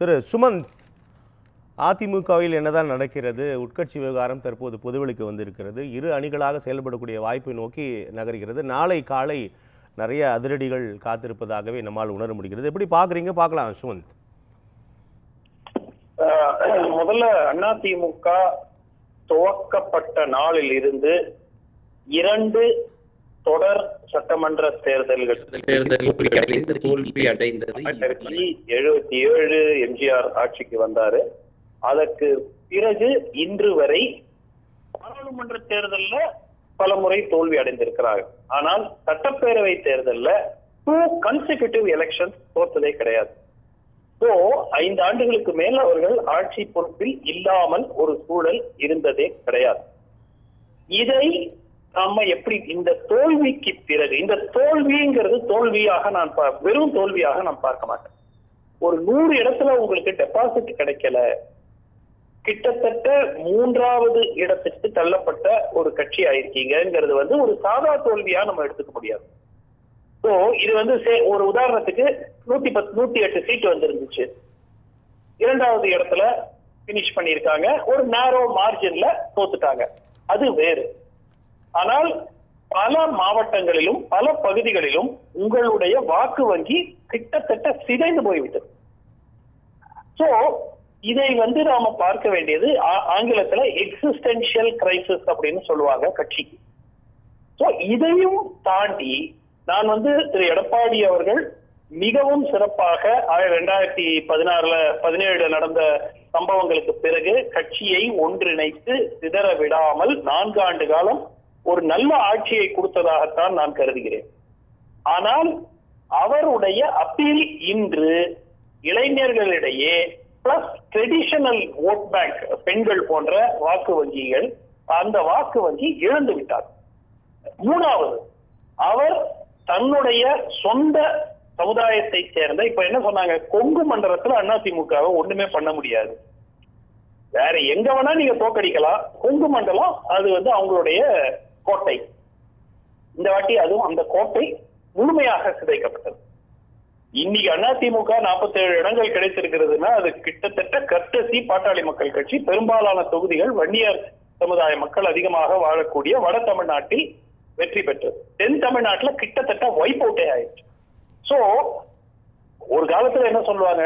திரு சுமந்த், அதிமுகவில் என்னதான் நடக்கிறது? உட்கட்சி விவகாரம் தற்போது பொதுவெளிக்கு வந்திருக்கிறது. இரு அணிகளாக செயல்படக்கூடிய வாய்ப்பை நோக்கி நகர்கிறது. நாளை காலை நிறைய அதிரடிகள் காத்திருப்பதாகவே நம்மால் உணர முடிகிறது. எப்படி பார்க்குறீங்க? பார்க்கலாம் சுமந்த். முதல்ல அதிமுக துவக்கப்பட்ட நாளில் இருந்து 2 தொடர் சட்டமன்ற தேர்தல்கள் தோல்வி அடைந்தது. 1977 எம்ஜிஆர் ஆட்சிக்கு வந்தாரு. அதற்கு பிறகு இன்று வரை பாராளுமன்ற தேர்தல்ல பல முறை தோல்வி அடைந்திருக்கிறார்கள். ஆனால் சட்டப்பேரவை தேர்தல்ல 2 கன்சிக்யூட்டிவ் எலெக்ஷன் தோற்றதே கிடையாது. 5 ஆண்டுகளுக்கு மேல் அவர்கள் ஆட்சி பொறுப்பில் இல்லாமல் ஒரு சூழல் இருந்ததே கிடையாது. இதை நாம எப்படி இந்த தோல்விக்கு பிறகு, இந்த தோல்விங்கிறது தோல்வியாக நான் வெறும் தோல்வியாக நான் பார்க்க மாட்டேன். ஒரு 100 இடத்துல உங்களுக்கு டெபாசிட் கிடைக்கல, கிட்டத்தட்ட 3வது இடத்துக்கு தள்ளப்பட்ட ஒரு கட்சி ஆயிருக்கீங்கிறது ஒரு சாதா தோல்வியா நம்ம எடுத்துக்க முடியாது. இது ஒரு உதாரணத்துக்கு 108 சீட் வந்துருந்துச்சு, 2வது இடத்துல பினிஷ் பண்ணிருக்காங்க, ஒரு நேரோ மார்ஜின்ல தோத்துட்டாங்க, அது வேறு. ஆனால் பல மாவட்டங்களிலும் பல பகுதிகளிலும் உங்களுடைய வாக்கு வங்கி கிட்டத்தட்ட சிதைந்து போய்விட்டது. இதை நாம பார்க்க வேண்டியது ஆங்கிலத்துல எக்ஸிஸ்டென்ஷியல் கிரைசிஸ் அப்படின்னு சொல்லுவாங்க கட்சிக்கு. இதையும் தாண்டி நான் திரு எடப்பாடி அவர்கள் மிகவும் சிறப்பாக 2017 நடந்த சம்பவங்களுக்கு பிறகு கட்சியை ஒன்றிணைத்து சிதற விடாமல் 4 ஆண்டு காலம் ஒரு நல்ல ஆட்சியை கொடுத்ததாகத்தான் நான் கருதுகிறேன். ஆனால் அவருடைய அப்பீல் இன்று இளைஞர்களிடையே பிளஸ் ட்ரெடிஷனல் ஓட் பேங்க், பெண்கள் போன்ற வாக்கு வங்கிகள், அந்த வாக்கு வங்கி இழந்து விட்டார். 3வது, அவர் தன்னுடைய சொந்த சமுதாயத்தை சேர்ந்த, இப்ப என்ன சொன்னாங்க, கொங்கு மண்டலத்துல அதிமுகவை ஒண்ணுமே பண்ண முடியாது, வேற எங்க வேணா நீங்க தோக்கடிக்கலாம், கொங்கு மண்டலம் அது அவங்களுடைய கோட்டை. இந்த வாட்டி அதுவும் அந்த கோட்டை முழுமையாக சிதைக்கப்பட்டது. இன்னைக்கு அதிமுக 47 இடங்கள் கிடைத்திருக்கிறதுனா அது கிட்டத்தட்ட கர்த்தசி பாட்டாளி மக்கள் கட்சி பெரும்பாலான தொகுதிகள் வன்னியர் சமுதாய மக்கள் அதிகமாக வாழக்கூடிய வட தமிழ்நாட்டில் வெற்றி பெற்றது. தென் தமிழ்நாட்டுல கிட்டத்தட்ட வைப் அவுட்டே ஆயிடுச்சு. ஒரு காலத்துல என்ன சொல்லுவாங்க,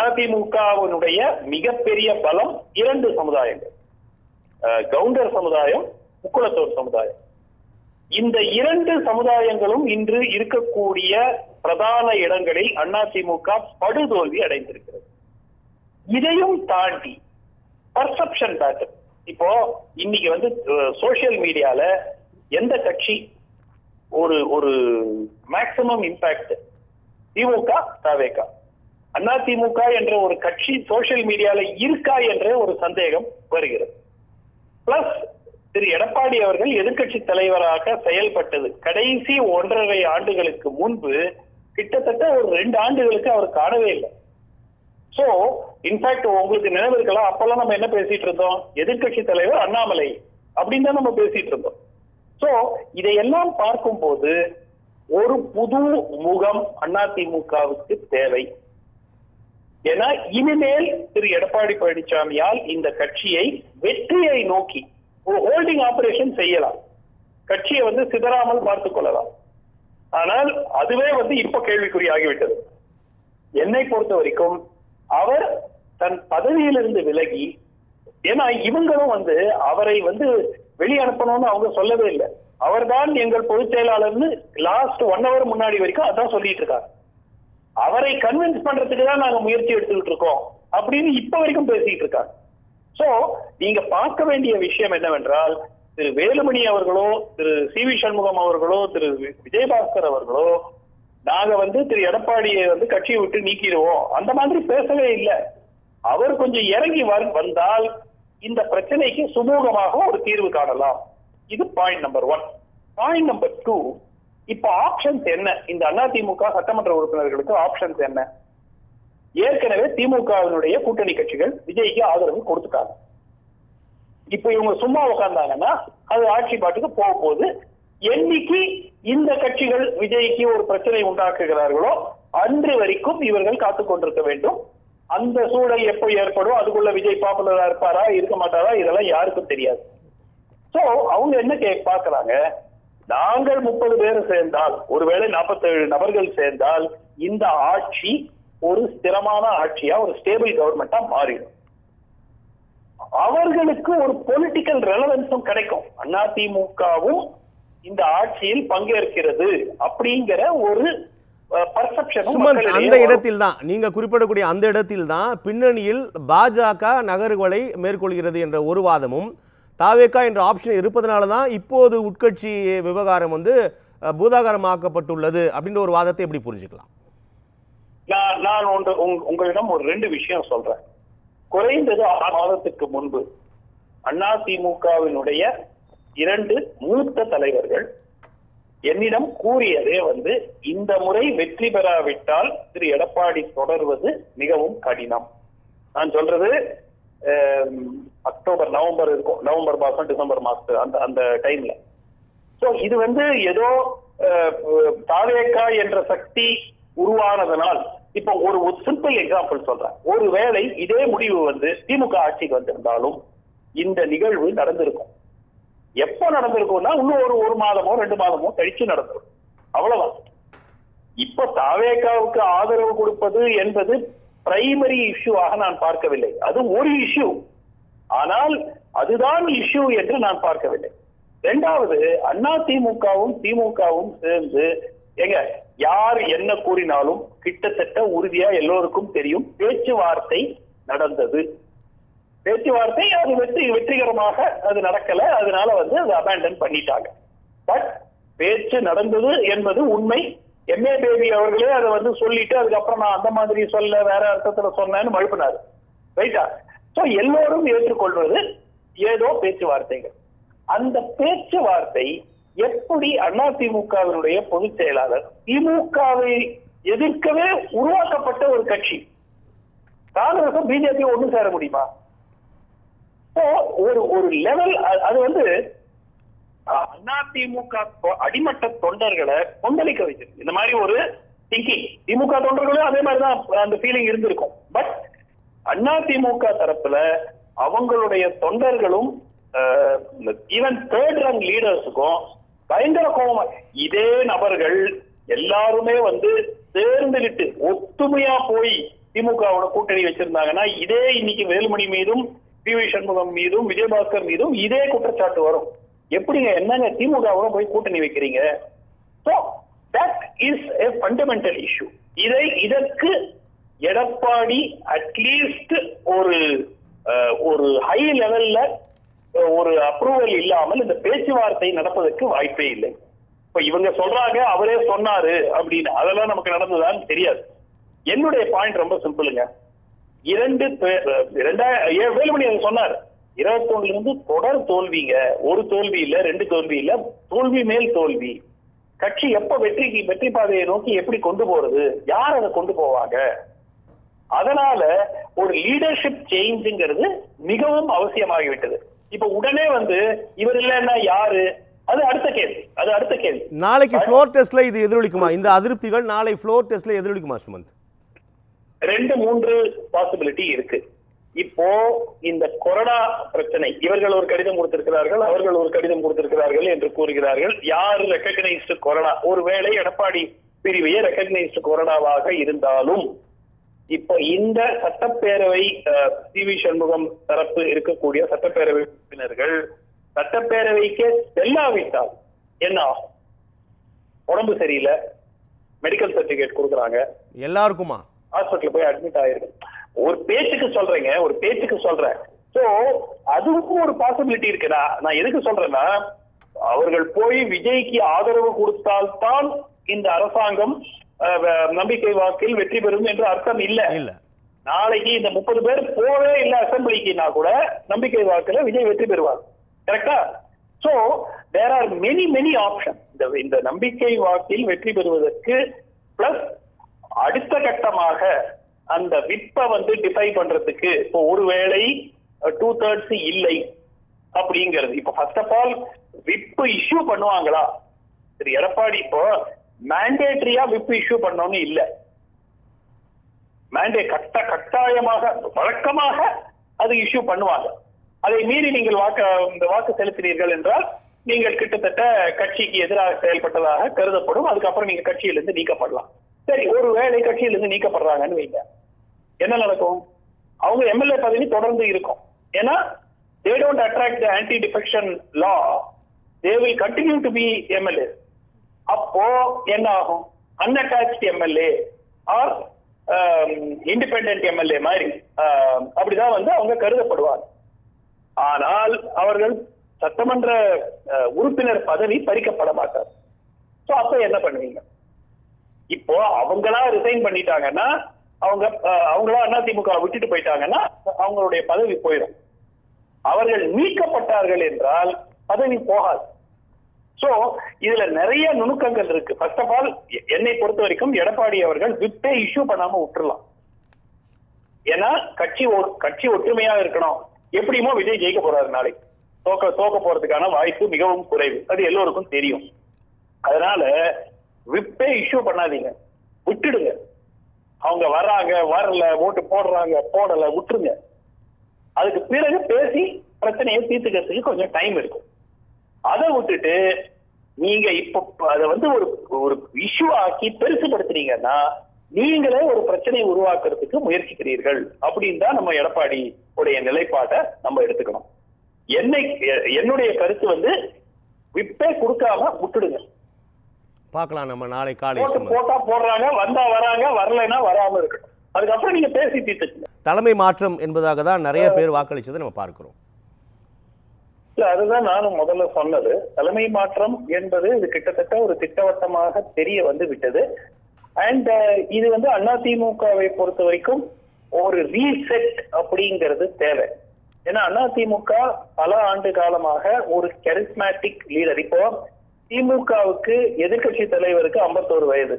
அதிமுகவினுடைய மிகப்பெரிய பலம் 2 சமுதாயங்கள், கவுண்டர் சமுதாயம், முக்குளத்தோர் சமுதாயம். இந்த 2 சமுதாயங்களும் இன்று இருக்கக்கூடிய பிரதான இடங்களில் அதிமுக படுதோல்வி அடைந்திருக்கிறது. இதையும் தாண்டி பர்செப்ஷன் பேட்டர், இப்போ இன்னைக்கு சோசியல் மீடியால எந்த கட்சி ஒரு மேக்சிமம் இம்பாக்ட், திமுக தவேக, அதிமுக என்ற ஒரு கட்சி சோசியல் மீடியால இருக்கா என்ற ஒரு சந்தேகம் வருகிறது. பிளஸ் திரு எடப்பாடி அவர்கள் எதிர்கட்சி தலைவராக செயல்பட்டது கடைசி 1.5 ஆண்டுகளுக்கு முன்பு கிட்டத்தட்ட ஒரு 2 ஆண்டுகளுக்கு அவர் காணவே இல்லை. இன்ஃபேக்ட் உங்களுக்கு நினைவு இருக்கலாம், அப்பெல்லாம் நம்ம என்ன பேசிட்டு இருந்தோம், எதிர்கட்சி தலைவர் அண்ணாமலை அப்படின்னு தான் நம்ம பேசிட்டு இருந்தோம். இதையெல்லாம் பார்க்கும் போது ஒரு புது முகம் அதிமுகவுக்கு தேவை. ஏன்னா இனிமேல் திரு எடப்பாடி பழனிசாமியால் இந்த கட்சியை வெற்றியை நோக்கி ஒரு ஹோல்டிங் ஆபரேஷன் செய்யலாம், கட்சியை சிதறாமல் பார்த்துக் கொள்ளலாம். ஆனால் அதுவே இப்ப கேள்விக்குறி ஆகிவிட்டது. என்னை பொறுத்த வரைக்கும் அவர் தன் பதவியிலிருந்து விலகி, ஏன்னா இவங்களும் அவரை வெளியே அனுப்பணும்னு அவங்க சொல்லவே இல்லை. அவர்தான் எங்கள் பொதுச் செயலாளர்னு லாஸ்ட் 1 hour முன்னாடி வரைக்கும் அதான் சொல்லிட்டு இருக்காங்க. அவரை கன்வின்ஸ் பண்றதுக்கு தான் நாங்க முயற்சி எடுத்துக்கிட்டு இருக்கோம் அப்படின்னு இப்ப வரைக்கும் பேசிட்டு இருக்காங்க. நீங்க பார்க்க வேண்டிய விஷயம் என்னவென்றால், திரு வேலுமணி அவர்களோ, திரு சி.வி. சண்முகம் அவர்களோ, திரு விஜயபாஸ்கர் அவர்களோ, நாங்க திரு எடப்பாடியை கட்சியை விட்டு நீக்கிடுவோம் அந்த மாதிரி பேசவே இல்லை. அவர் கொஞ்சம் இறங்கி வந்தால் இந்த பிரச்சனைக்கு சுமூகமாக ஒரு தீர்வு காணலாம். இது பாயிண்ட் நம்பர் 1. பாயிண்ட் நம்பர் 2, இப்ப ஆப்ஷன்ஸ் என்ன, இந்த அதிமுக சட்டமன்ற உறுப்பினர்களுக்கு ஆப்ஷன்ஸ் என்ன? ஏற்கனவே திமுகவினுடைய கூட்டணி கட்சிகள் விஜய்க்கு ஆதரவு கொடுத்துட்டாங்க. இப்ப இவங்க சும்மா உட்கார்ந்தாங்கன்னா அது ஆட்சி பாட்டுக்கு போக போகுது. என்னைக்கு இந்த கட்சிகள் விஜய்க்கு ஒரு பிரச்சனை உண்டாக்குகிறார்களோ அன்று வரைக்கும் இவர்கள் காத்துக் கொண்டிருக்க வேண்டும். அந்த சூழல் எப்போ ஏற்படும், அதுக்குள்ள விஜய் பாப்புலரா இருப்பாரா இருக்க மாட்டாரா இதெல்லாம் யாருக்கும் தெரியாது. சோ அவங்க என்ன பாக்குறாங்க, நாங்கள் 30 பேர் சேர்ந்தால், ஒருவேளை 47 நபர்கள் சேர்ந்தால் இந்த ஆட்சி ஒரு ஸ்திரமான ஆட்சியா, ஒரு ஸ்டேபிள் கவர்மெண்டா மாறிடும். அவர்களுக்கு ஒரு பொலிட்டிக்கல் ரெலவன்ஸும் கிடைக்கும். அதிமுகவும் இந்த ஆட்சியில் பங்கேற்கிறது அப்படிங்கிற ஒரு பர்செப்ஷனும் அந்த இடத்தில் தான் நீங்க குறிப்பிடக்கூடிய அந்த இடத்தில் தான் பின்னணியில் பாஜக நகர்வுகளை மேற்கொள்கிறது என்ற ஒரு வாதமும், தாவேகா என்ற ஆப்ஷன் இருப்பதனால தான் இப்போது உட்கட்சி விவகாரம் வந்து பூதாகரமாக்கப்பட்டுள்ளது அப்படின்ற ஒரு வாதத்தை எப்படி புரிஞ்சுக்கலாம்? நான் உங்களிடம் ஒரு 2 விஷயம் சொல்றேன். குறைந்தது 6 மாதத்துக்கு முன்பு அதிமுகவினுடைய 2 மூத்த தலைவர்கள் என்னிடம் கூறியதே வந்து, இந்த முறை வெற்றி பெறாவிட்டால் திரு எடப்பாடி தொடர்வது மிகவும் கடினம். நான் சொல்றது அக்டோபர் நவம்பர் இருக்கும், நவம்பர் மாசம் டிசம்பர் மாசம் அந்த டைம்ல. சோ இது வந்து ஏதோ தாவேகா என்ற சக்தி உருவானதனால், இப்போ ஒரு சிம்பிள் எக்ஸாம்பிள் சொல்றேன். ஒருவேளை இதே முடிவு வந்து திமுக ஆட்சிக்கு வந்திருந்தாலும் இந்த நிகழ்வு நடந்திருக்கும். எப்ப நடந்திருக்கும்னா இன்னும் ஒரு மாதமோ 2 மாதமோ கழிச்சு நடந்திருக்கும், அவ்வளவுதான். இப்ப தாவேகாவுக்கு ஆதரவு கொடுப்பது என்பது பிரைமரி இஷ்யூவாக நான் பார்க்கவில்லை. அது ஒரு இஷ்யூ, ஆனால் அதுதான் இஷ்யூ என்று நான் பார்க்கவில்லை. 2வது, அதிமுகவும் திமுகவும் சேர்ந்து எங்க யார் என்ன கூறினாலும் கிட்டத்தட்ட உறுதியா எல்லோருக்கும் தெரியும், பேச்சுவார்த்தை நடந்தது. பேச்சுவார்த்தை அது வெற்றிகரமாக அது நடக்கல, அதனால வந்து அது அபேண்டன் பண்ணிட்டாங்க. பட் பேச்சு நடந்தது என்பது உண்மை. எம்ஏ பேபி அவர்களே அதை வந்து சொல்லிட்டு அதுக்கப்புறம் நான் அந்த மாதிரி சொல்ல வேற அர்த்தத்துல சொன்னேன்னு மழுப்பினாரு. ரைட்டா? சோ எல்லோரும் ஏற்றுக்கொள்வது ஏதோ பேச்சுவார்த்தைகள். அந்த பேச்சுவார்த்தை எப்படி அதிமுகவினுடைய பொதுச் செயலாளர், திமுகவை எதிர்க்கவே உருவாக்கப்பட்ட ஒரு கட்சி, காங்கிரஸும் பிஜேபி ஒண்ணு சேர முடியுமா? ஒரு லெவல் அது வந்து அதிமுக அடிமட்ட தொண்டர்களை கொந்தளிக்க வச்சிருக்கு. இந்த மாதிரி ஒரு திங்கிங் திமுக தொண்டர்களும் அதே மாதிரிதான் அந்த ஃபீலிங் இருந்திருக்கும். பட் அதிமுக தரப்புல அவங்களுடைய தொண்டர்களும் ஈவன் 3rd ரேங்க் லீடர்ஸுக்கும் பயங்கர கோபம். இதே நபர்கள் எல்லாருமே வந்து சேர்ந்துகிட்டு ஒத்துமையா போய் திமுகவோட கூட்டணி வச்சிருந்தாங்கன்னா இதே இன்னைக்கு வேலுமணி மீதும் பி.வி. சண்முகம் மீதும் விஜயபாஸ்கர் மீதும் இதே குற்றச்சாட்டு வரும். எப்படிங்க என்னங்க திமுகவோட போய் கூட்டணி வைக்கிறீங்க? So that is a fundamental issue. இதற்கு எடப்பாடி அட்லீஸ்ட் ஒரு ஹை லெவல்ல ஒரு அப்ரூவல் இல்லாமல் இந்த பேச்சுவார்த்தை நடப்பதற்கு வாய்ப்பே இல்லை. இப்ப இவங்க சொல்றாங்க அவரே சொன்னாரு அப்படின்னு, அதெல்லாம் நமக்கு நடந்ததான்னு தெரியாது. என்னுடைய பாயிண்ட் ரொம்ப சிம்பிளுங்க. வேலுமணி சொன்னார் 21 இருந்து தொடர் தோல்விங்க, ஒரு தோல்வி இல்ல, 2 தோல்வி இல்ல, தோல்வி மேல் தோல்வி. கட்சி எப்ப வெற்றி பாதையை நோக்கி எப்படி கொண்டு போறது, யார் அதை கொண்டு போவாங்க? அதனால ஒரு லீடர்ஷிப் சேஞ்சுங்கிறது மிகவும் அவசியமாகிவிட்டது. இப்ப உடனே வந்து இவர் இல்லைன்னா யாரு, அது அடுத்த கேள்வி. நாளைக்கு ஃப்ளோர் டெஸ்ட்ல இது எதிரொலிக்குமா? இந்த அதிருப்திகள் நாளை ஃப்ளோர் டெஸ்ட்ல எதிரொலிக்குமா சுமந்த்? 2-3 பாசிபிலிட்டி இருக்கு. இப்போ இந்த கொரோனா பிரச்சனை, இவர்கள் ஒரு கடிதம் கொடுத்திருக்கிறார்கள், அவர்கள் ஒரு கடிதம் கொடுத்திருக்கிறார்கள் என்று கூறுகிறார்கள். யார் ரெகக்னைஸ்டு கொரோனா, ஒருவேளை எடப்பாடி பிரிவையே ரெகக்னைஸ்டு கொரோனாவாக இருந்தாலும் இப்போ இந்த சட்டப்பேரவை பி.வி. சண்முகம் தரப்பு இருக்கக்கூடிய சட்டப்பேரவை உறுப்பினர்கள் சட்டப்பேரவைக்கே செல்லாவிட்டால் என்ன ஆகும்? உடம்பு சரியில்லை, மெடிக்கல் சர்டிபிகேட் கொடுக்குறாங்க, எல்லாருக்குமா ஹாஸ்பிட்டல் போய் அட்மிட் ஆயிருக்கு. ஒரு பேச்சுக்கு சொல்றேன். சோ அதுக்கும் ஒரு பாசிபிலிட்டி இருக்குடா. நான் எதுக்கு சொல்றேன்னா, அவர்கள் போய் விஜய்க்கு ஆதரவு கொடுத்தால்தான் இந்த அரசாங்கம் நம்பிக்கை வாக்கில் வெற்றி பெறும் என்று அர்த்தம் இல்ல. நாளைக்கு இந்த 30 பேர் போவே இல்ல அசம்பிளிக்குனா கூட நம்பிக்கை வாக்குல விஜய் வெற்றி பெறுவார். கரெக்டா? So there are many option. இந்த நம்பிக்கை வாக்கில் வெற்றி பெறுவதற்கு பிளஸ் அடுத்த கட்டமாக அந்த விப்பை வந்து டிஃபை பண்றதுக்கு இப்போ ஒருவேளை 2/3 இல்லை அப்படிங்கிறது. இப்போ first of all whip issue பண்ணுவாங்களா? சரி, எடப்பாடி இப்போ மேண்டேட்டரியா விப் இஷ்யூ பண்ணோன்னு இல்ல, கட்டாயமாக வழக்கமாக அது இஷ்யூ பண்ணுவாங்க. அதை மீறி நீங்கள் வாக்கு செலுத்தினீர்கள் என்றால் நீங்கள் கிட்டத்தட்ட கட்சிக்கு எதிராக செயல்பட்டதாக கருதப்படும். அதுக்கப்புறம் நீங்க கட்சியிலிருந்து நீக்கப்படலாம். சரி, ஒரு வேளை கட்சியிலிருந்து நீக்கப்படுறாங்கன்னு வைங்க, என்ன நடக்கும்? அவங்க எம்எல்ஏ பதவி தொடர்ந்து இருக்கும். ஏன்னா they don't attract the anti defection law, they will continue to be MLA. அப்போ என்ன ஆகும்? அன்அட்டாச்ட் எம்எல்ஏ ஆர் இண்டிபெண்டன்ட் எம்எல்ஏ மாதிரி அப்படிதான் அவங்க கருதப்படுவாங்க. ஆனால் அவர்கள் சட்டமன்ற உறுப்பினர் பதவி பறிக்கப்பட மாட்டார். சோ அப்ப என்ன பண்ணுவீங்க? இப்போ அவங்களா ரிசைன் பண்ணிட்டாங்கன்னா, அவங்களா அதிமுக விட்டுட்டு போயிட்டாங்கன்னா அவங்களுடைய பதவி போயிடும். அவர்கள் நீக்கப்பட்டார்கள் என்றால் பதவி போகாது. சோ இதுல நிறைய நுணுக்கங்கள் இருக்கு. ஃபர்ஸ்ட் ஆஃப் ஆல், என்னை பொறுத்த வரைக்கும் எடப்பாடி அவர்கள் விப்பே இஷ்யூ பண்ணாம விட்டுறலாம். ஏன்னா கட்சி ஒற்றுமையா இருக்கணும். எப்படியுமோ விஜய் ஜெயிக்க போறாரு, நாளைக்கு தோக்க போறதுக்கான வாய்ப்பு மிகவும் குறைவு, அது எல்லோருக்கும் தெரியும். அதனால விப்பே இஷ்யூ பண்ணாதீங்க, விட்டுடுங்க. அவங்க வர்றாங்க, வரல, ஓட்டு போடுறாங்க, போடல, விட்டுருங்க. அதுக்கு பிறகு பேசி பிரச்சனையை தீர்த்துக்கிறதுக்கு கொஞ்சம் டைம் இருக்கும். அதை விட்டுட்டு நீங்க இப்ப அதை ஒரு இஷ்யூ ஆக்கி பெருசுபடுத்துறீங்கன்னா நீங்களே ஒரு பிரச்சனையை உருவாக்குறதுக்கு முயற்சிக்கிறீர்கள் அப்படின்னு தான் நம்ம எடப்பாடி உடைய நிலைப்பாட்டை நம்ம எடுத்துக்கணும். என்னுடைய கருத்து விப்பே கொடுக்காம விட்டுடுங்க. பார்க்கலாம் நம்ம நாளை காலை. போட்டா போடுறாங்க, வந்தா வராங்க, வரலைன்னா வராம இருக்கட்டும். அதுக்கப்புறம் நீங்க பேசி தீர்த்துக்கணும். தலைமை மாற்றம் என்பதாக தான் நிறைய பேர் வாக்களிச்சதை நம்ம பார்க்கிறோம். இல்ல, அதுதான் நானும் முதல்ல சொன்னது. தலைமை மாற்றம் என்பது இது கிட்டத்தட்ட ஒரு திட்டவட்டமாக தெரிய விட்டது. அண்ட் இது அதிமுகவை பொறுத்த வரைக்கும் ஒரு ரீசெட் அப்படிங்கிறது தேவை. ஏன்னா அதிமுக பல ஆண்டு காலமாக ஒரு கரிஸ்மேட்டிக் லீடர். இப்போ திமுகவுக்கு எதிர்கட்சி தலைவருக்கு 51 வயது,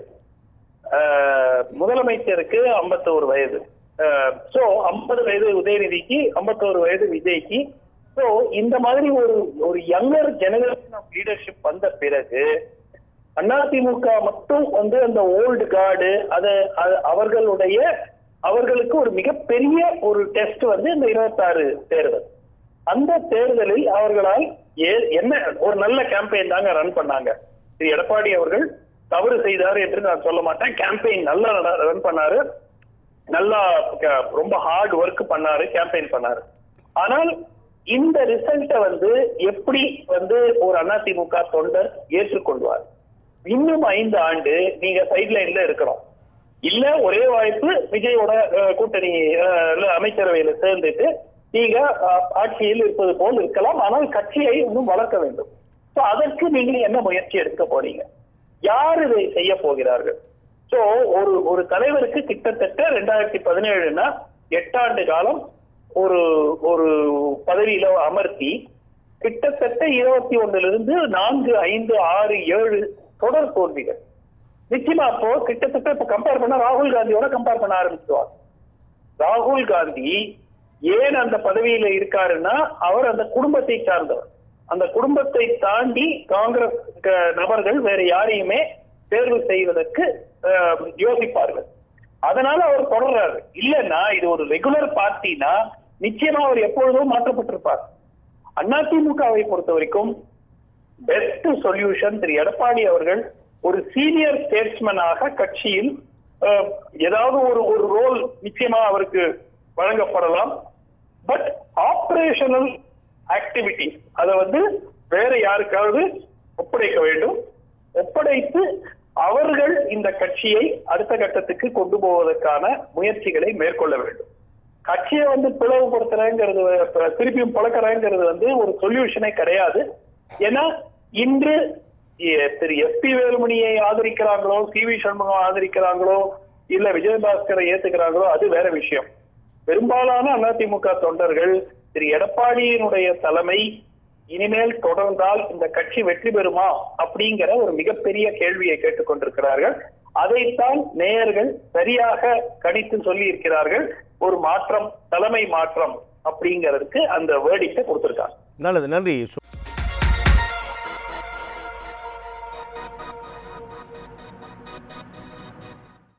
முதலமைச்சருக்கு 51 வயது, சோ 50 வயது உதயநிதிக்கு, 51 வயது விஜய்க்கு. சோ இந்த மாதிரி ஒரு யங்கர் ஜெனரேஷன் ஆஃப் லீடர்ஷிப் வந்த பிறகு அதிமுக மட்டும் அந்த ஓல்டு கார்டு அவர்களுக்கு ஒரு மிகப்பெரிய ஒரு டெஸ்ட் இந்த 26 தேர்தல். அந்த தேர்தலில் அவர்களால் என்ன ஒரு நல்ல கேம்பெயின் தாங்க ரன் பண்ணாங்க. திரு எடப்பாடி அவர்கள் தவறு செய்தார் என்று நான் சொல்ல மாட்டேன். கேம்பெயின் நல்லா ரன் பண்ணாரு, நல்லா ரொம்ப ஹார்ட் ஒர்க் பண்ணாரு, கேம்பெயின் பண்ணாரு. ஆனால் இந்த ரிசல்ட்டை எப்படி ஒரு அதிமுக தொண்டர் ஏற்றுக்கொள்வார்? இன்னும் 5 ஆண்டு நீங்க சைட்லைன்ல இருக்கணும். இல்ல ஒரே வாய்ப்பு, விஜயோட கூட்டணி அமைச்சரவையில சேர்ந்துட்டு நீங்க ஆட்சியில் இருப்பது போல் இருக்கலாம். ஆனால் கட்சியை இன்னும் வளர்க்க வேண்டும். சோ அதற்கு நீங்க என்ன முயற்சி எடுக்க போறீங்க? யார் இதை செய்ய போகிறார்கள்? சோ ஒரு தலைவருக்கு கிட்டத்தட்ட 2017னா 8 ஆண்டு காலம் ஒரு பதவியில அமர்த்தி கிட்டத்தட்ட 21 4, 5, 6, 7 தொடர் தோல்விகள். நிச்சயமா அப்போ கிட்டத்தட்ட இப்ப கம்பேர் பண்ண ராகுல் காந்தியோட கம்பேர் பண்ண ஆரம்பிச்சுவார். ராகுல் காந்தி ஏன் அந்த பதவியில இருக்காருன்னா அவர் அந்த குடும்பத்தை சார்ந்தவர். அந்த குடும்பத்தை தாண்டி காங்கிரஸ் நபர்கள் வேற யாரையுமே தேர்வு செய்வதற்கு யோசிப்பார்கள். அதனால அவர் தொடர்றாரு. இல்லைன்னா இது ஒரு ரெகுலர் பார்ட்டினா நிச்சயமா அவர் எப்பொழுதும் மாற்றப்பட்டிருப்பார். அதிமுகவை பொறுத்த வரைக்கும் பெஸ்ட் சொல்யூஷன் திரு எடப்பாடி அவர்கள் ஒரு சீனியர் ஸ்டேட்ஸ்மேனாக கட்சியில் ஏதாவது ஒரு ரோல் நிச்சயமா அவருக்கு வழங்கப்படலாம். பட் ஆபரேஷனல் ஆக்டிவிட்டி அதை வேற யாருக்காவது ஒப்படைக்க வேண்டும். ஒப்படைத்து அவர்கள் இந்த கட்சியை அடுத்த கட்டத்துக்கு கொண்டு போவதற்கான முயற்சிகளை மேற்கொள்ள வேண்டும். கட்சியை பிளவுபடுத்துறேங்கிறது, திருப்பியும் பழக்கிறேங்கிறது ஒரு சொல்யூஷனே கிடையாது. ஏன்னா இன்று திரு எஸ்பி வேலுமணியை ஆதரிக்கிறாங்களோ, சி.வி. சண்முகம் ஆதரிக்கிறாங்களோ, இல்ல விஜயபாஸ்கரை ஏத்துக்கிறாங்களோ, அது வேற விஷயம். பெரும்பாலான அதிமுக தொண்டர்கள் திரு எடப்பாடியினுடைய தலைமை இனிமேல் தொடர்ந்தால் இந்த கட்சி வெற்றி பெறுமா அப்படிங்கிற ஒரு மிகப்பெரிய கேள்வியை கேட்டுக்கொண்டிருக்கிறார்கள். அதைத்தான் நேயர்கள் சரியாக கணித்து சொல்லி இருக்கிறார்கள். ஒரு மாற்றம், தலைமை மாற்றம் அப்படிங்கிறதுக்கு அந்த வேர்டிக்டை கொடுத்திருக்காங்க. நல்லது, நன்றி.